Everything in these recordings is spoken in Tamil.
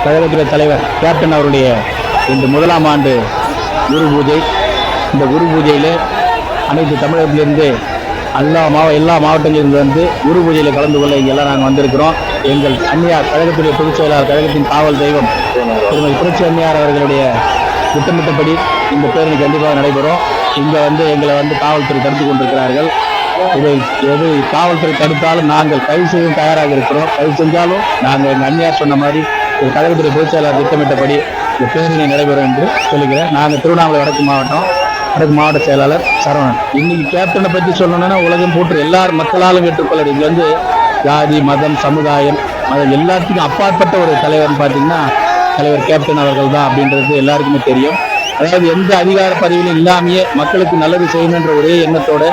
கழகத்துறை தலைவர் கேப்டன் அவருடைய இந்த முதலாம் ஆண்டு குரு பூஜை. இந்த குரு பூஜையில் அனைத்து தமிழகத்திலிருந்து எல்லா மாவட்டங்களிலிருந்து வந்து குரு பூஜையில் கலந்து கொள்ள இங்கெல்லாம் நாங்கள் வந்திருக்கிறோம். எங்கள் அன்னியார் கழகத்துடைய பொதுச் செயலாளர், கழகத்தின் காவல் தெய்வம் திருமதி புரட்சி அன்னியார் அவர்களுடைய திட்டமிட்டபடி இந்த பேரணி கண்டிப்பாக நடைபெறும். இங்கே வந்து எங்களை காவல்துறை தடுத்து கொண்டிருக்கிறார்கள். எது காவல்துறை தடுத்தாலும் நாங்கள் கைது செய்ய தயாராக இருக்கிறோம். கைது செஞ்சாலும் நாங்கள் எங்கள் அன்னியார் சொன்ன மாதிரி கழகத்துறை பொதுச் செயலாளர் திட்டமிட்டபடி இந்த பேரணி நடைபெறும் என்று சொல்லுகிறேன். நாங்கள் திருவண்ணாமலை வடக்கு மாவட்ட செயலாளர் சரவணன். இன்னைக்கு கேப்டனை பற்றி சொல்லணும்னா உலகம் போட்டு எல்லாரும் மக்களாலும் ஏற்றுக்கொள்ள இது ஜாதி மதம் சமுதாயம் எல்லாத்துக்கும் அப்பாற்பட்ட ஒரு தலைவர்னு பார்த்தீங்கன்னா தலைவர் கேப்டன் அவர்கள் தான் அப்படின்றது எல்லாருக்குமே தெரியும். அதாவது எந்த அதிகார பதவியிலும் இல்லாமையே மக்களுக்கு நல்லது செய்யணுன்ற ஒரே எண்ணத்தோட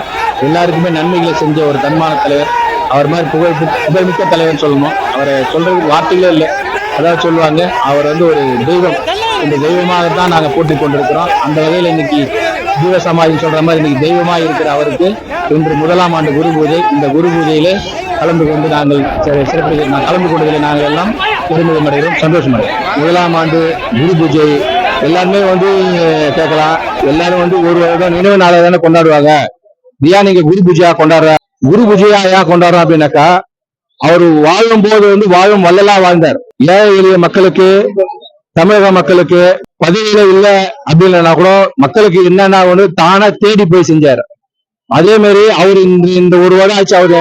எல்லாருக்குமே நன்மைகளை செஞ்ச ஒரு தன்மான தலைவர். அவர் மாதிரி புகழ்மிக்க தலைவர் சொல்லணும். அவரை சொல்றதுக்கு வார்த்தைகளே இல்லை. அதாவது சொல்லுவாங்க அவர் ஒரு தெய்வம். இந்த தெய்வமாகத்தான் நாங்கள் போட்டிக் கொண்டிருக்கிறோம். அந்த வகையில் இன்னைக்கு ஜீவ சமாஜம் சொல்ற மாதிரி இன்னைக்கு தெய்வமாக இருக்கிற அவருக்கு இன்று முதலாம் ஆண்டு குரு பூஜை. இந்த குரு பூஜையிலே கலந்து கொண்டு நாங்கள் கலந்து கொண்டதில் நாங்கள் எல்லாம் பெருமிதம் அடைகிறோம், சந்தோஷம் அடைகிறோம். முதலாம் ஆண்டு குரு பூஜை எல்லாருமே கேட்கலாம். எல்லாரும் ஒரு வருடம் நினைவு நாளை தானே கொண்டாடுவாங்க. ஏன் நீங்க குரு பூஜையா கொண்டாடுற? குரு பூஜையா ஏன் கொண்டாடுறோம் அப்படின்னாக்கா, அவர் வாழும் போது வாழும் வள்ளலா வாழ்ந்தார். ஏழை எளிய மக்களுக்கு, தமிழக மக்களுக்கு பதவியில இல்லை அப்படின்னா கூட மக்களுக்கு என்னன்னா தானா தேடி போய் செஞ்சார். அதே மாதிரி அவர் இந்த ஒரு வருடம் ஆச்சு அவர்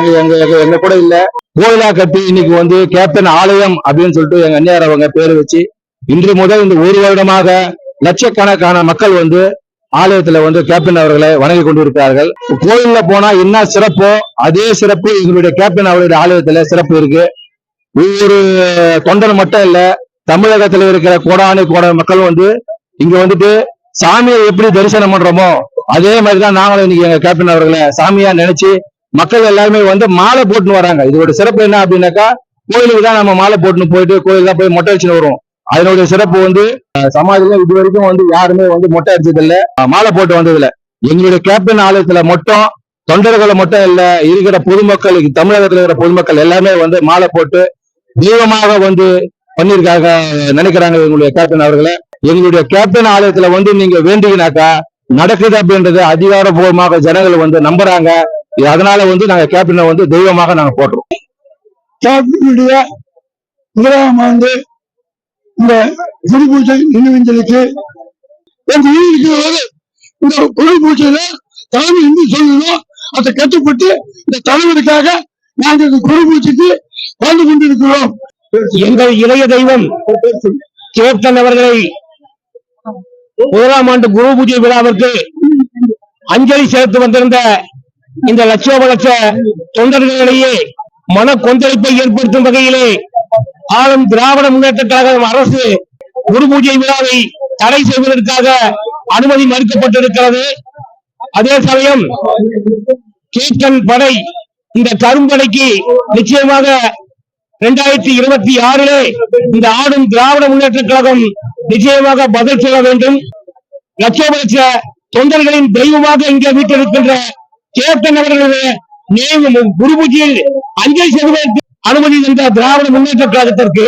எங்க கூட இல்ல. கோயிலா கட்டி இன்னைக்கு கேப்டன் ஆலயம் அப்படின்னு சொல்லிட்டு எங்க அந்நியார் அவங்க பேரு வச்சு இன்று முதல் இந்த ஒரு வருடமாக லட்சக்கணக்கான மக்கள் ஆலயத்துல கேப்டன் அவர்களை வணங்கி கொண்டு இருக்கிறார்கள். கோயில்ல போனா என்ன சிறப்போ அதே சிறப்பு எங்களுடைய கேப்டன் அவருடைய ஆலயத்துல சிறப்பு இருக்கு. ஒவ்வொரு தொண்டர் மட்டும் இல்ல, தமிழகத்துல இருக்கிற கோடான மக்கள் இங்க சாமியை எப்படி தரிசனம் பண்றோமோ அதே மாதிரிதான் நாங்களும் இன்னைக்கு எங்க கேப்டன் அவர்களை சாமியா நினைச்சு மக்கள் எல்லாருமே மாலை போட்டுன்னு வராங்க. இதோட சிறப்பு என்ன அப்படின்னாக்கா, கோயிலுக்கு தான் நம்ம மாலை போட்டுன்னு போயிட்டு கோயில் தான் போய் மொட்டை அடிச்சுன்னு வருவோம். அதனுடைய சிறப்பு சமாஜத்துல இது வரைக்கும் யாருமே மொட்டை அடிச்சது இல்ல, மாலை போட்டு வந்தது இல்ல. எங்களுடைய கேப்டன் ஆலயத்துல மட்டும் தொண்டர்களை மட்டும் இல்ல, இருக்கிற பொதுமக்கள், தமிழகத்துல இருக்கிற பொதுமக்கள் எல்லாமே மாலை போட்டு தெய்வமாக பண்ணிருக்காங்க நினைக்கிறாங்க எங்களுடைய கேப்டன் அவர்களை. எங்களுடைய கேப்டன் ஆலயத்துல நீங்க வேண்டினாக்கா நடக்குது அப்படின்றது அதிகாரப்பூர்வமாக ஜனங்கள் நம்புறாங்க. அதனால நாங்க கேப்டனை தெய்வமாக நாங்க போடுறோம். கேப்டனுடைய முதலாம் ஆண்டு இந்த குரு பூஜை நினைவஞ்சலுக்கு இந்த குரு பூஜையில தலைமை என்ன சொல்லணும் அதை கட்டுப்பட்டு இந்த தலைவருக்காக நாங்கள் இந்த குரு பூஜைக்கு வாழ்ந்து கொண்டிருக்கிறோம். எங்கள் இளைய தெய்வம் கேப்டன் அவர்களை முதலாம் ஆண்டு குரு பூஜை விழாவிற்கு அஞ்சலி செலுத்த வந்திருந்த இந்த லட்சோப லட்ச தொண்டர்களிடையே மன கொந்தளிப்பை ஏற்படுத்தும் வகையிலே ஆளும் திராவிட முன்னேற்ற கழகம் அரசு குரு பூஜை விழாவை தடை செய்வதற்காக அனுமதி மறுக்கப்பட்டிருக்கிறது. அதே சமயம் கேப்டன் படை இந்த கரும்படைக்கு நிச்சயமாக 2026 இந்த ஆடும் திராவிட முன்னேற்ற கழகம் நிச்சயமாக பதில் சொல்ல வேண்டும். லட்சோப லட்ச தொண்டர்களின் தெய்வமாக இங்கே வீட்டிருக்கின்ற கேப்டன் அவர்களுடைய குரு பூஜையில் அஞ்சலி செலுத்துவதற்கு அனுமதி தந்த திராவிட முன்னேற்ற கழகத்திற்கு